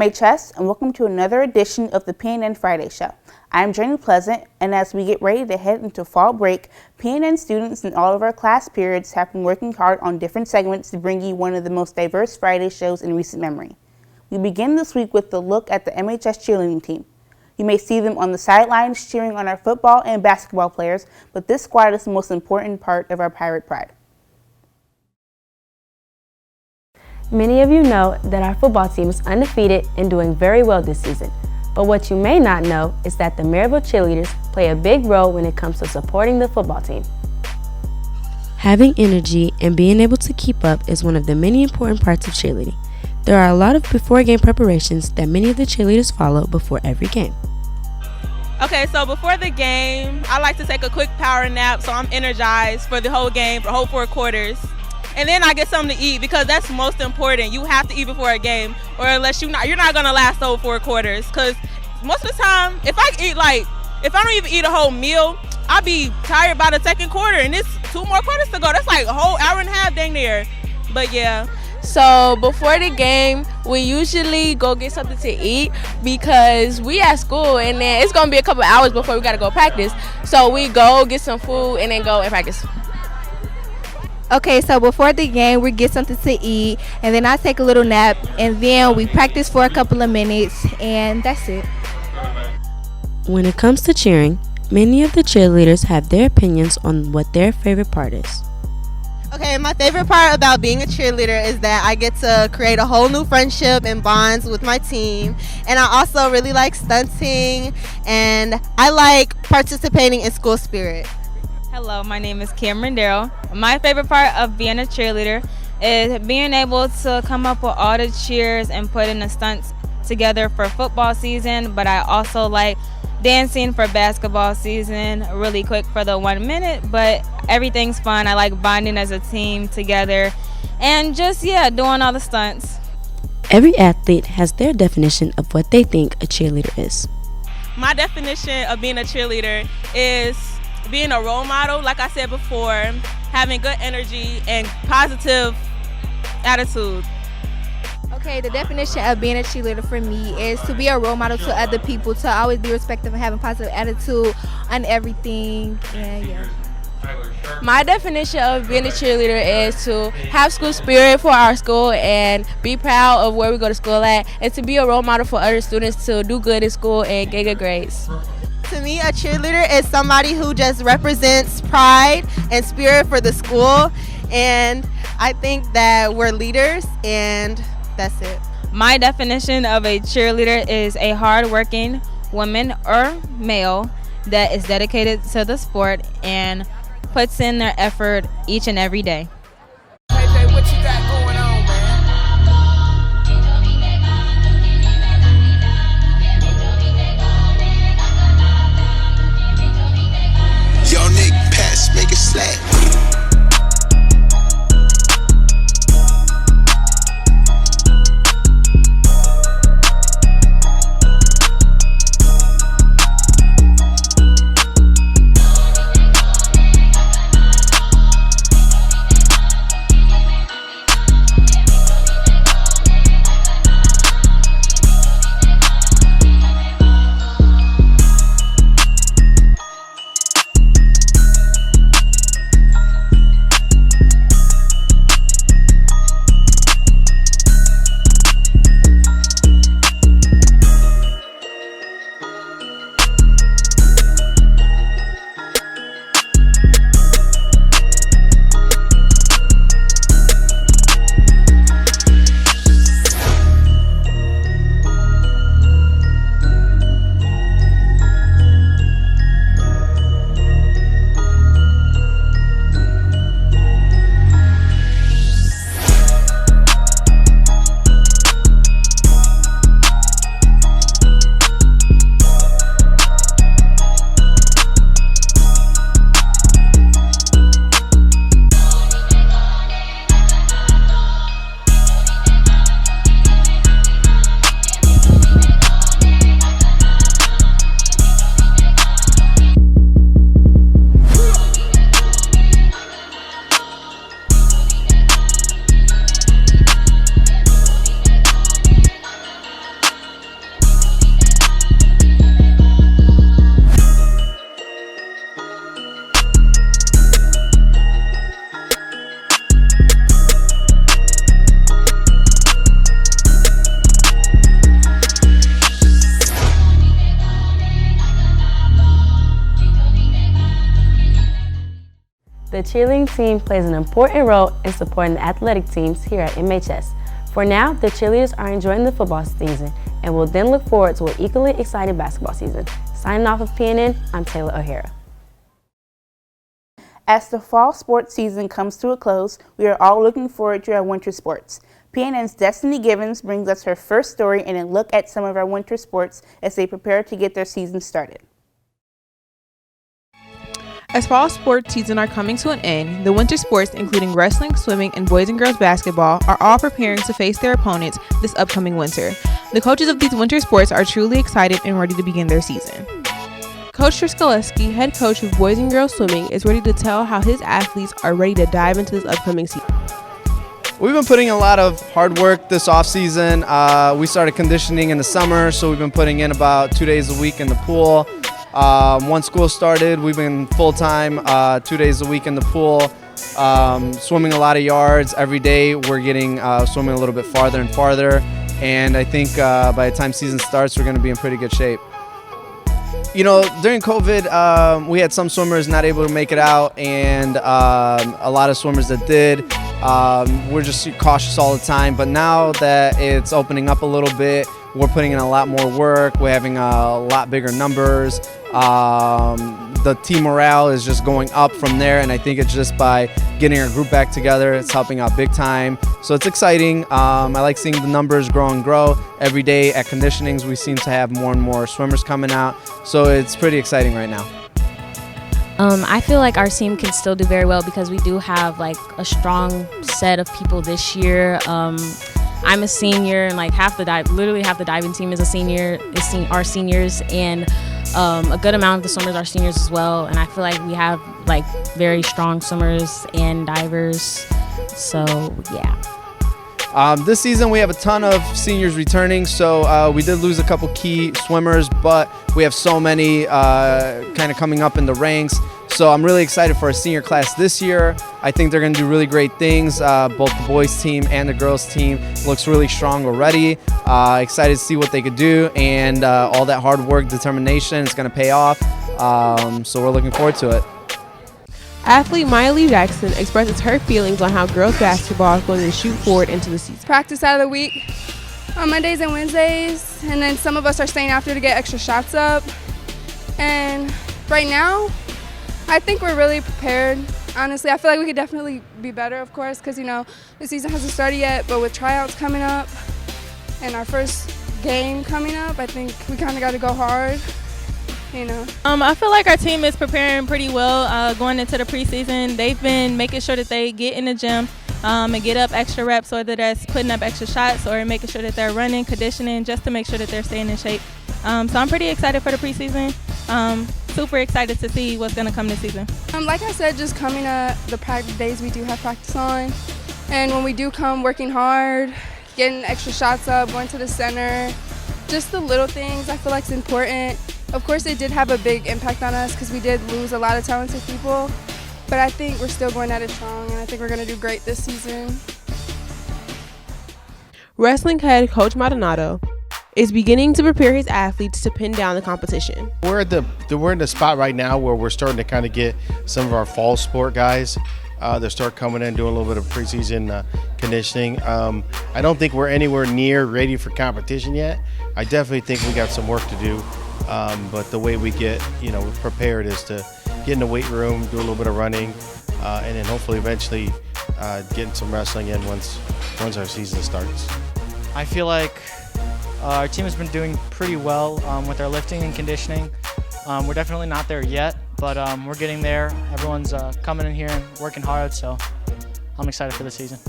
MHS, and welcome to another edition of the PNN Friday Show. I'm Jenny Pleasant, and as we get ready to head into fall break, PNN students in all of our class periods have been working hard on different segments to bring you one of the most diverse Friday shows in recent memory. We begin this week with a look at the MHS cheerleading team. You may see them on the sidelines cheering on our football and basketball players, but this squad is the most important part of our Pirate Pride. Many of you know that our football team is undefeated and doing very well this season. But what you may not know is that the Maryville Cheerleaders play a big role when it comes to supporting the football team. Having energy and being able to keep up is one of the many important parts of cheerleading. There are a lot of before-game preparations that many of the cheerleaders follow before every game. Okay, so before the game, I like to take a quick power nap so I'm energized for the whole game, for the whole 4 quarters. And then I get something to eat because that's most important. You have to eat before a game, or unless you're not gonna last the whole 4 quarters. Because most of the time, if I don't even eat a whole meal, I'll be tired by the 2nd quarter, and it's 2 more quarters to go. That's like a whole hour and a half dang near. But yeah. So before the game, we usually go get something to eat because we at school, and then it's gonna be a couple hours before we gotta go practice. So we go get some food and then go and practice. Okay, so before the game, we get something to eat, and then I take a little nap, and then we practice for a couple of minutes, and that's it. When it comes to cheering, many of the cheerleaders have their opinions on what their favorite part is. Okay, my favorite part about being a cheerleader is that I get to create a whole new friendship and bonds with my team, and I also really like stunting, and I like participating in school spirit. Hello, my name is Cameron Darrell. My favorite part of being a cheerleader is being able to come up with all the cheers and putting the stunts together for football season, but I also like dancing for basketball season really quick for the 1 minute, but everything's fun. I like bonding as a team together and just, doing all the stunts. Every athlete has their definition of what they think a cheerleader is. My definition of being a cheerleader is being a role model, like I said before, having good energy and positive attitude. Okay, the definition of being a cheerleader for me is to be a role model to other people, to always be respectful and having positive attitude on everything. Yeah. My definition of being a cheerleader is to have school spirit for our school and be proud of where we go to school at, and to be a role model for other students to do good in school and get good grades. To me, a cheerleader is somebody who just represents pride and spirit for the school, and I think that we're leaders, and that's it. My definition of a cheerleader is a hard-working woman or male that is dedicated to the sport and puts in their effort each and every day. Hey, what you got going on, man? Yo, Nick, pass, make it slack. The cheerleading team plays an important role in supporting the athletic teams here at MHS. For now, the cheerleaders are enjoying the football season and will then look forward to an equally exciting basketball season. Signing off of PNN, I'm Taylor O'Hara. As the fall sports season comes to a close, we are all looking forward to our winter sports. PNN's Destiny Givens brings us her first story and a look at some of our winter sports as they prepare to get their season started. As fall sports season are coming to an end, the winter sports, including wrestling, swimming, and boys and girls basketball, are all preparing to face their opponents this upcoming winter. The coaches of these winter sports are truly excited and ready to begin their season. Coach Triskaleski, head coach of boys and girls swimming, is ready to tell how his athletes are ready to dive into this upcoming season. We've been putting in a lot of hard work this off season. We started conditioning in the summer, so we've been putting in about 2 days a week in the pool. Once school started, we've been full-time, 2 days a week in the pool, swimming a lot of yards. Every day we're getting swimming a little bit farther and farther, and I think by the time season starts, we're going to be in pretty good shape. You know, during COVID, we had some swimmers not able to make it out, and a lot of swimmers that did. We're just cautious all the time, but now that it's opening up a little bit, we're putting in a lot more work. We're having a lot bigger numbers. The team morale is just going up from there, and I think it's just by getting our group back together, it's helping out big time. So it's exciting. I like seeing the numbers grow and grow. Every day at conditionings, we seem to have more and more swimmers coming out. So it's pretty exciting right now. I feel like our team can still do very well because we do have like a strong set of people this year. I'm a senior, and like literally half the diving team is are seniors, and a good amount of the swimmers are seniors as well. And I feel like we have like very strong swimmers and divers. So yeah. This season we have a ton of seniors returning, so we did lose a couple key swimmers, but we have so many kind of coming up in the ranks. So I'm really excited for our senior class this year. I think they're going to do really great things. Both the boys team and the girls team looks really strong already. Excited to see what they could do, and all that hard work, determination is going to pay off. So we're looking forward to it. Athlete Maya Lee Jackson expresses her feelings on how girls basketball is going to shoot forward into the season. Practice out of the week on Mondays and Wednesdays, and then some of us are staying after to get extra shots up. And right now, I think we're really prepared. Honestly, I feel like we could definitely be better, of course, because, you know, the season hasn't started yet, but with tryouts coming up and our first game coming up, I think we kind of got to go hard. You know. I feel like our team is preparing pretty well going into the preseason. They've been making sure that they get in the gym and get up extra reps, whether that's putting up extra shots or making sure that they're running, conditioning, just to make sure that they're staying in shape. So I'm pretty excited for the preseason. Super excited to see what's going to come this season. Like I said, just coming to the practice days we do have practice on, and when we do come, working hard, getting extra shots up, going to the center, just the little things I feel like is important. Of course, it did have a big impact on us because we did lose a lot of talented people, but I think we're still going at it strong, and I think we're going to do great this season. Wrestling head coach Maldonado is beginning to prepare his athletes to pin down the competition. We're in the spot right now where we're starting to kind of get some of our fall sport guys that start coming in, doing a little bit of preseason conditioning. I don't think we're anywhere near ready for competition yet. I definitely think we got some work to do. But the way we get, prepared is to get in the weight room, do a little bit of running, and then hopefully eventually getting some wrestling in once our season starts. I feel like our team has been doing pretty well with our lifting and conditioning. We're definitely not there yet, but we're getting there. Everyone's coming in here and working hard, so I'm excited for the season.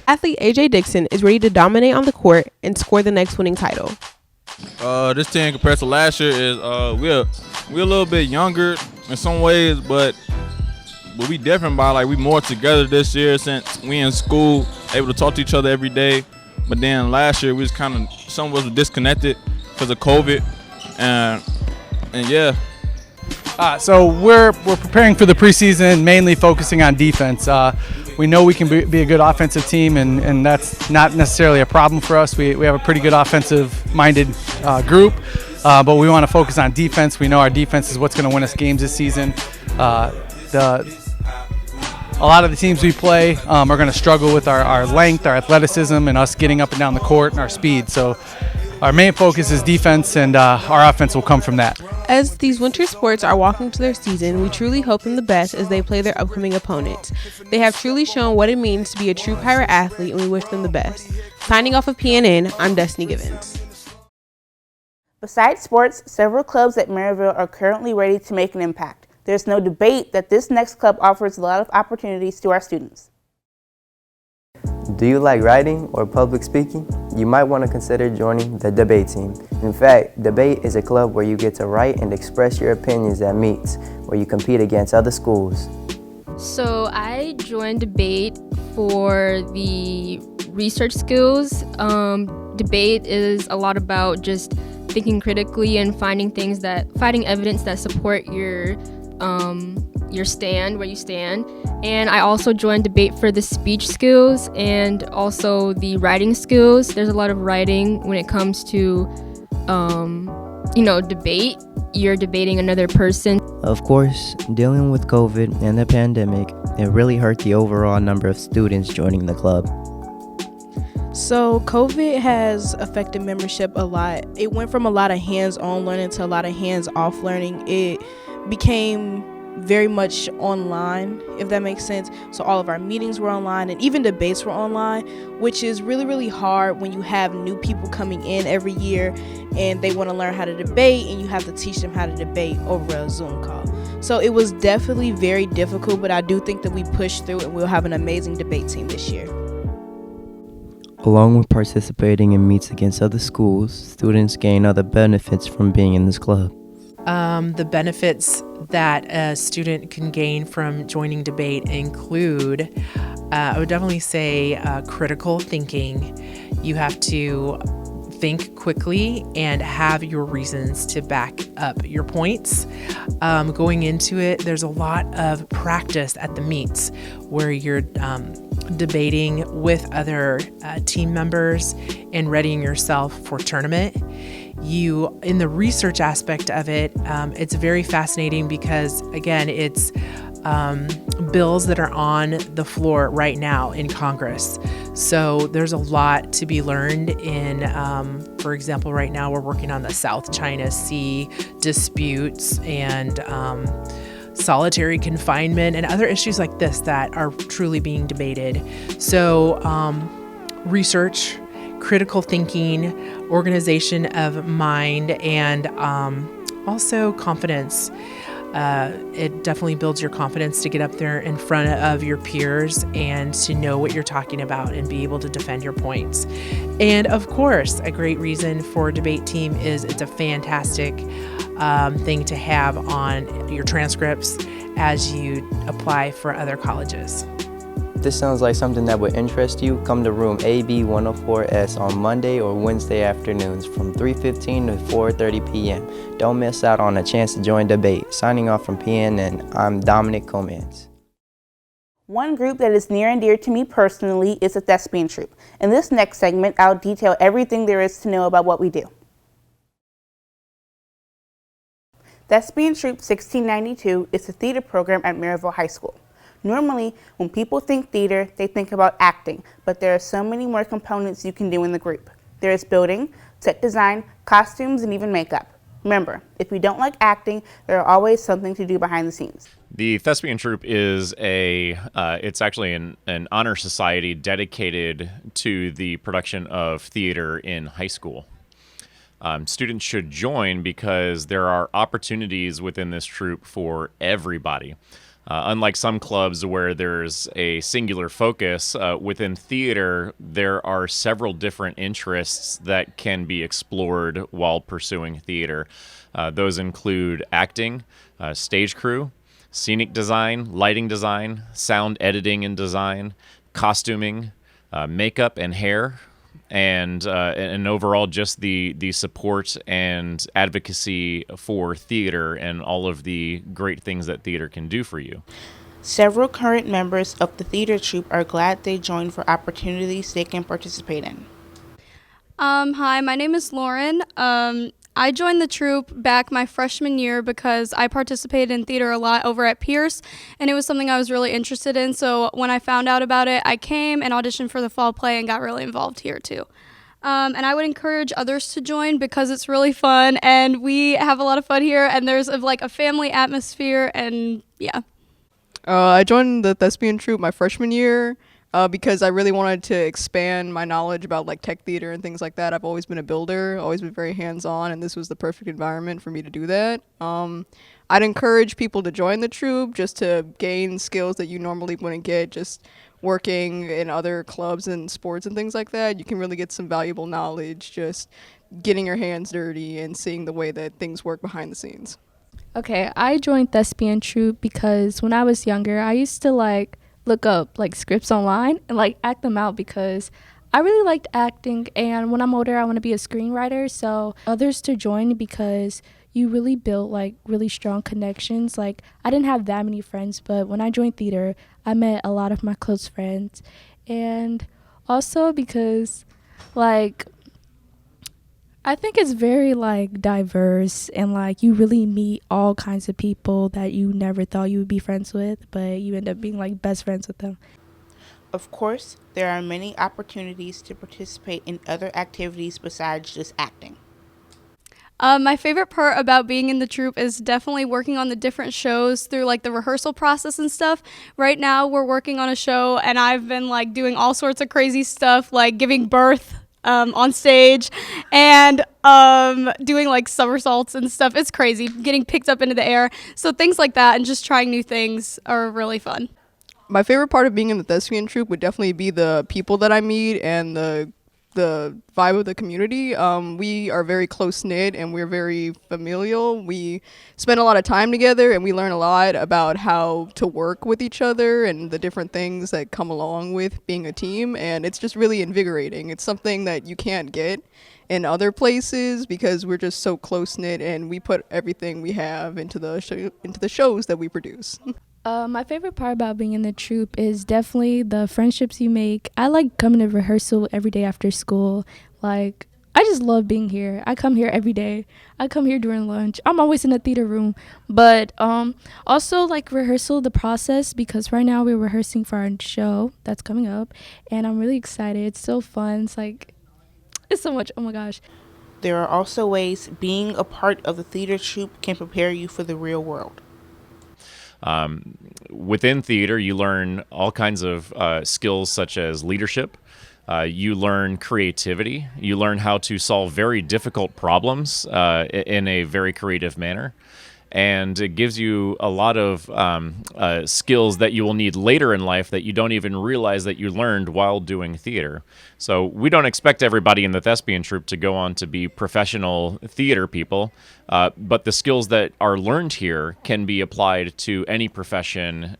Athlete AJ Dixon is ready to dominate on the court and score the next winning title. This team compared to last year is we're a little bit younger in some ways, but we different by we more together this year since we in school, able to talk to each other every day. But then last year we was some of us were disconnected because of COVID, and yeah. So we're preparing for the preseason, mainly focusing on defense. We know we can be a good offensive team, and that's not necessarily a problem for us. We have a pretty good offensive-minded group, but we want to focus on defense. We know our defense is what's going to win us games this season. a lot of the teams we play are going to struggle with our length, our athleticism, and us getting up and down the court and our speed. So our main focus is defense, and our offense will come from that. As these winter sports are walking to their season, we truly hope them the best as they play their upcoming opponents. They have truly shown what it means to be a true pirate athlete, and we wish them the best. Signing off of PNN, I'm Destiny Givens. Besides sports, several clubs at Maryville are currently ready to make an impact. There's no debate that this next club offers a lot of opportunities to our students. Do you like writing or public speaking? You might want to consider joining the debate team. In fact, debate is a club where you get to write and express your opinions at meets, where you compete against other schools. So I joined debate for the research skills. Debate is a lot about just thinking critically and finding evidence that support your stand, where you stand. And I also joined debate for the speech skills and also the writing skills. There's a lot of writing when it comes to, debate. You're debating another person. Of course, dealing with COVID and the pandemic, it really hurt the overall number of students joining the club. So COVID has affected membership a lot. It went from a lot of hands-on learning to a lot of hands-off learning. It became very much online, if that makes sense. So all of our meetings were online and even debates were online, which is really, really hard when you have new people coming in every year and they want to learn how to debate and you have to teach them how to debate over a Zoom call. So it was definitely very difficult, but I do think that we pushed through and we'll have an amazing debate team this year. Along with participating in meets against other schools, students gain other benefits from being in this club. The benefits that a student can gain from joining debate include, I would definitely say, critical thinking. You have to think quickly and have your reasons to back up your points. Going into it, there's a lot of practice at the meets where you're debating with other team members and readying yourself for tournament. In the research aspect of it, it's very fascinating because, again, it's bills that are on the floor right now in Congress. So there's a lot to be learned in, for example, right now we're working on the South China Sea disputes and solitary confinement and other issues like this that are truly being debated. So research, critical thinking, organization of mind, and also confidence. It definitely builds your confidence to get up there in front of your peers and to know what you're talking about and be able to defend your points. And of course, a great reason for a debate team is it's a fantastic thing to have on your transcripts as you apply for other colleges. This sounds like something that would interest you. Come to room AB 104S on Monday or Wednesday afternoons from 3:15 to 4:30 p.m. Don't miss out on a chance to join debate. Signing off from PNN, I'm Dominic Comans. One group that is near and dear to me personally is the Thespian Troupe. In this next segment, I'll detail everything there is to know about what we do. Thespian Troupe 1692 is a theater program at Maryville High School. Normally, when people think theater, they think about acting, but there are so many more components you can do in the group. There is building, set design, costumes, and even makeup. Remember, if you don't like acting, there are always something to do behind the scenes. The Thespian Troupe is it's actually an honor society dedicated to the production of theater in high school. Students should join because there are opportunities within this troupe for everybody. Unlike some clubs where there's a singular focus, within theater, there are several different interests that can be explored while pursuing theater. Those include acting, stage crew, scenic design, lighting design, sound editing and design, costuming, makeup and hair, and overall just the support and advocacy for theater and all of the great things that theater can do for you. Several current members of the theater troupe are glad they joined for opportunities they can participate in. Hi, my name is Lauren. I joined the troupe back my freshman year because I participated in theater a lot over at Pierce, and it was something I was really interested in. So when I found out about it, I came and auditioned for the fall play and got really involved here too. And I would encourage others to join because it's really fun, and we have a lot of fun here, and there's like a family atmosphere, and yeah. I joined the Thespian Troupe my freshman year because I really wanted to expand my knowledge about like tech theater and things like that. I've always been a builder, always been very hands-on, and this was the perfect environment for me to do that. I'd encourage people to join the troupe just to gain skills that you normally wouldn't get just working in other clubs and sports and things like that. You can really get some valuable knowledge just getting your hands dirty and seeing the way that things work behind the scenes. Okay, I joined Thespian Troupe because when I was younger, I used to like look up like scripts online and like act them out because I really liked acting, and when I'm older, I want to be a screenwriter. So others to join because you really build like really strong connections. Like I didn't have that many friends, but when I joined theater, I met a lot of my close friends, and also because like I think it's very like diverse, and like you really meet all kinds of people that you never thought you would be friends with, but you end up being like best friends with them. Of course, there are many opportunities to participate in other activities besides just acting. My favorite part about being in the troupe is definitely working on the different shows through like the rehearsal process and stuff. Right now we're working on a show, and I've been like doing all sorts of crazy stuff like giving birth on stage and doing like somersaults and stuff. It's crazy, getting picked up into the air. So things like that and just trying new things are really fun. My favorite part of being in the Thespian Troupe would definitely be the people that I meet and the vibe of the community. We are very close-knit and we're very familial. We spend a lot of time together, and we learn a lot about how to work with each other and the different things that come along with being a team, and it's just really invigorating. It's something that you can't get in other places because we're just so close-knit, and we put everything we have into the shows that we produce. My favorite part about being in the troupe is definitely the friendships you make. I like coming to rehearsal every day after school. Like, I just love being here. I come here every day. I come here during lunch. I'm always in the theater room. But also, like, rehearsal, the process, because right now we're rehearsing for our show that's coming up, and I'm really excited. It's so fun. It's like, it's so much. Oh, my gosh. There are also ways being a part of the theater troupe can prepare you for the real world. Within theater, you learn all kinds of skills such as leadership. You learn creativity. You learn how to solve very difficult problems in a very creative manner. And it gives you a lot of skills that you will need later in life that you don't even realize that you learned while doing theater. So we don't expect everybody in the Thespian Troupe to go on to be professional theater people, but the skills that are learned here can be applied to any profession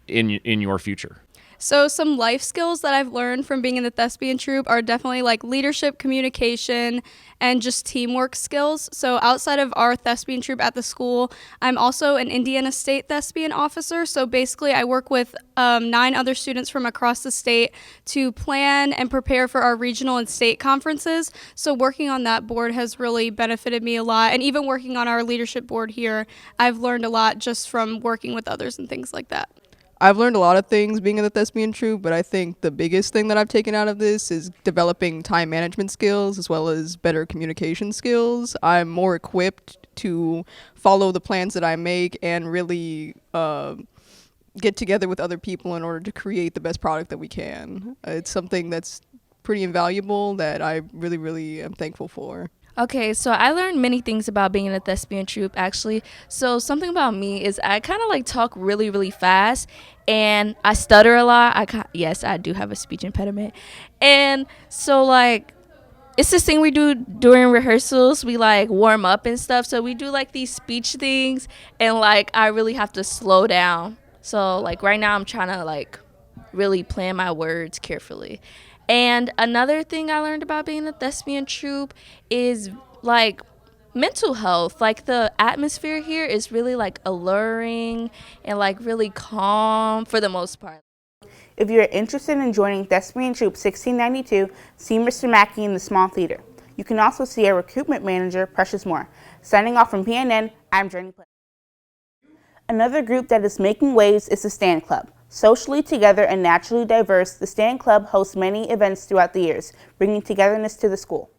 in your future. So some life skills that I've learned from being in the Thespian Troupe are definitely like leadership, communication, and just teamwork skills. So outside of our Thespian Troupe at the school, I'm also an Indiana State Thespian officer. So basically I work with 9 other students from across the state to plan and prepare for our regional and state conferences. So working on that board has really benefited me a lot. And even working on our leadership board here, I've learned a lot just from working with others and things like that. I've learned a lot of things being in the Thespian Troupe, but I think the biggest thing that I've taken out of this is developing time management skills as well as better communication skills. I'm more equipped to follow the plans that I make and really get together with other people in order to create the best product that we can. It's something that's pretty invaluable that I really, really am thankful for. Okay, so I learned many things about being in a Thespian Troupe, actually. So something about me is I kind of like talk really, really fast, and I stutter a lot. Yes, I do have a speech impediment. And so like it's this thing we do during rehearsals. We like warm up and stuff. So we do like these speech things, and like I really have to slow down. So like right now I'm trying to like really plan my words carefully. And another thing I learned about being a Thespian Troupe is like mental health. Like the atmosphere here is really like alluring and like really calm for the most part. If you're interested in joining Thespian Troupe 1692, see Mr. Mackey in the small theater. You can also see our recruitment manager, Precious Moore. Signing off from PNN, I'm Journey Pleasant. Another group that is making waves is the Stand Club. Socially together and naturally diverse, the Stand Club hosts many events throughout the years, bringing togetherness to the school.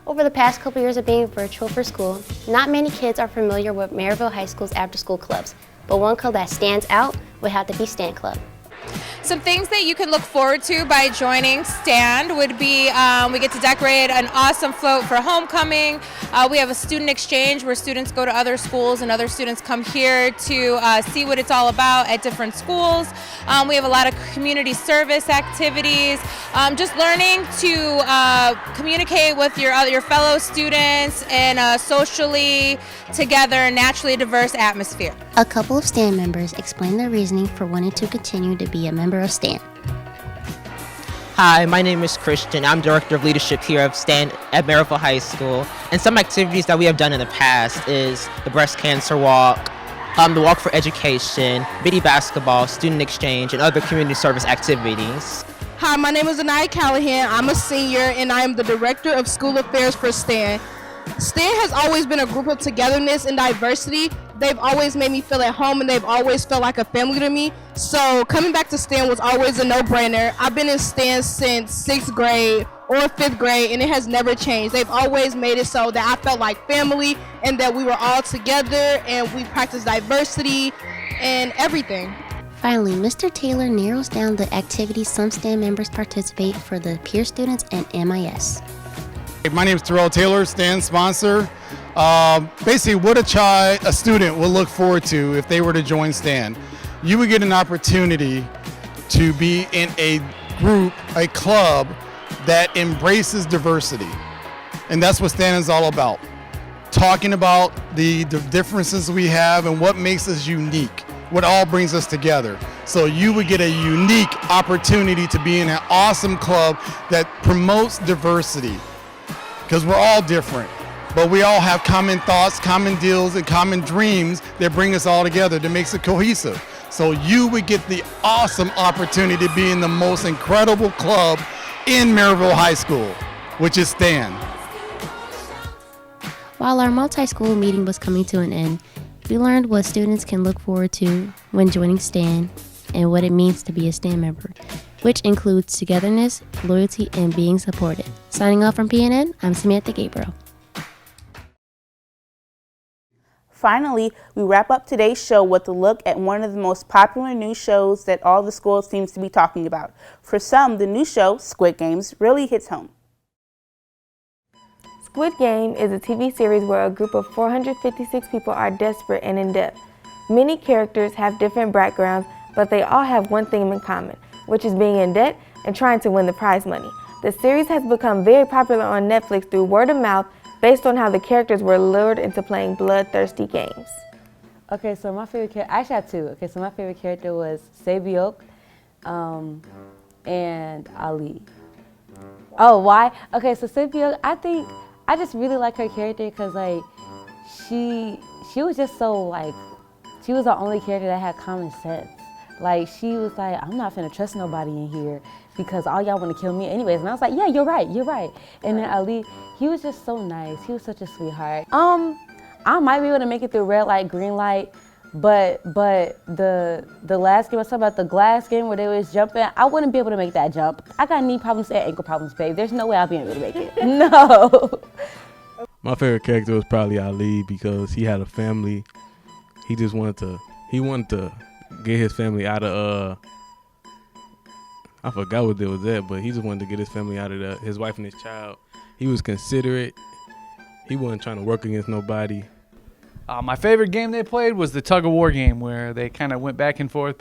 Over the past couple years of being virtual for school, not many kids are familiar with Maryville High School's after-school clubs, but one club that stands out would have to be Stand Club. Some things that you can look forward to by joining Stand would be we get to decorate an awesome float for homecoming. We have a student exchange where students go to other schools and other students come here to see what it's all about at different schools. We have a lot of community service activities, just learning to communicate with your fellow students in a socially together, naturally diverse atmosphere. A couple of Stand members explain their reasoning for wanting to continue to be a member of Stand. Hi, my name is Christian. I'm Director of Leadership here at Stand at Maryville High School. And some activities that we have done in the past is the breast cancer walk, the walk for education, biddy basketball, student exchange, and other community service activities. Hi, my name is Anaya Callahan. I'm a senior and I am the Director of School Affairs for Stand. Stand has always been a group of togetherness and diversity. They've always made me feel at home and they've always felt like a family to me. So coming back to Stand was always a no-brainer. I've been in Stand since 6th grade or 5th grade and it has never changed. They've always made it so that I felt like family and that we were all together and we practiced diversity and everything. Finally, Mr. Taylor narrows down the activities some Stand members participate for the peer students and MIS. My name is Terrell Taylor, Stand sponsor. Basically, what a student will look forward to if they were to join Stand. You would get an opportunity to be in a group, a club that embraces diversity. And that's what Stand is all about. Talking about the differences we have and what makes us unique, what all brings us together. So you would get a unique opportunity to be in an awesome club that promotes diversity. Because we're all different, but we all have common thoughts, common deals, and common dreams that bring us all together, that makes it cohesive. So you would get the awesome opportunity to be in the most incredible club in Maryville High School, which is Stand. While our multi-school meeting was coming to an end, we learned what students can look forward to when joining Stand and what it means to be a Stand member, which includes togetherness, loyalty, and being supported. Signing off from PNN, I'm Samantha Gabriel. Finally, we wrap up today's show with a look at one of the most popular new shows that all the school seems to be talking about. For some, the new show, Squid Games, really hits home. Squid Game is a TV series where a group of 456 people are desperate and in debt. Many characters have different backgrounds, but they all have one thing in common, which is being in debt and trying to win the prize money. The series has become very popular on Netflix through word of mouth based on how the characters were lured into playing bloodthirsty games. Okay, so my favorite character, I actually have two. Okay, so my favorite character was Sabiok and Ali. Oh, why? Okay, so Sabiok, I just really like her character because like she was just so like, she was the only character that had common sense. Like, she was like, I'm not finna trust nobody in here because all y'all want to kill me anyways. And I was like, yeah, you're right. And then Ali, he was just so nice. He was such a sweetheart. I might be able to make it through red light, green light, but the last game, I was talking about the glass game where they was jumping, I wouldn't be able to make that jump. I got knee problems and ankle problems, babe. There's no way I'll be able to make it. No. My favorite character was probably Ali because he had a family. He wanted to get his family out of I forgot what it was at, but he just wanted to get his family out of his wife and his child. He was considerate. He wasn't trying to work against nobody. My favorite game they played was the tug of war game, where they kind of went back and forth,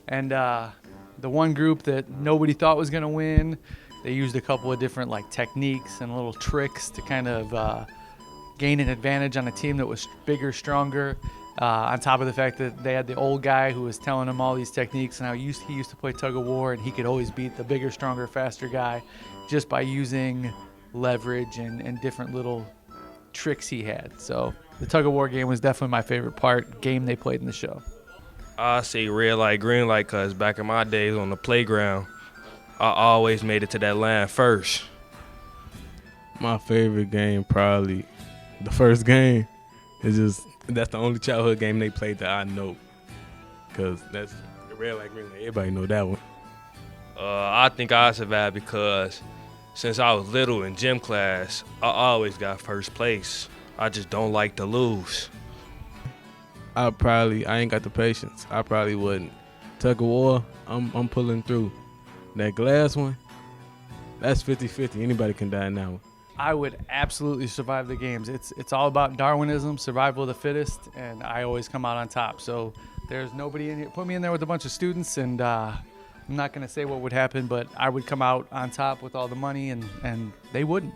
and the one group that nobody thought was going to win, they used a couple of different like techniques and little tricks to kind of gain an advantage on a team that was bigger, stronger. On top of the fact that they had the old guy who was telling them all these techniques and how he used to play tug of war, and he could always beat the bigger, stronger, faster guy just by using leverage and different little tricks he had. So the tug of war game was definitely my favorite game they played in the show. I say red light, green light, because back in my days on the playground, I always made it to that line first. My favorite game, probably the first game, that's the only childhood game they played that I know, because that's rare like really everybody know that one. I think I survived because since I was little in gym class, I always got first place. I just don't like to lose. I ain't got the patience. I probably wouldn't. Tug of war, I'm pulling through. That glass one, that's 50-50. Anybody can die in that one. I would absolutely survive the games. It's all about Darwinism, survival of the fittest, and I always come out on top. So there's nobody in here. Put me in there with a bunch of students, and I'm not going to say what would happen, but I would come out on top with all the money, and they wouldn't.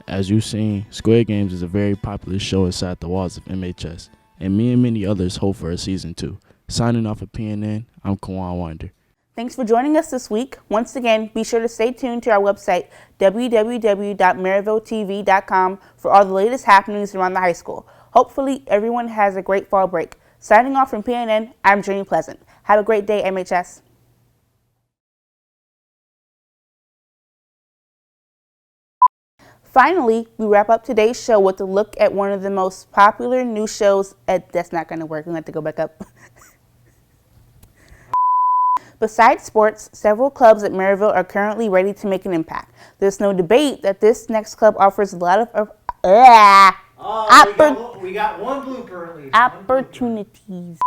As you've seen, Squid Games is a very popular show inside the walls of MHS, and me and many others hope for a season 2. Signing off of PNN, I'm Kawan Winder. Thanks for joining us this week. Once again, be sure to stay tuned to our website, www.maryvilletv.com, for all the latest happenings around the high school. Hopefully, everyone has a great fall break. Signing off from PNN, I'm Jenny Pleasant. Have a great day, MHS. Finally, we wrap up today's show with a look at one of the most popular new shows. That's not going to work. We're going to have to go back up. Besides sports, several clubs at Maryville are currently ready to make an impact. There's no debate that this next club offers a lot of we got one blooper at least. opportunities.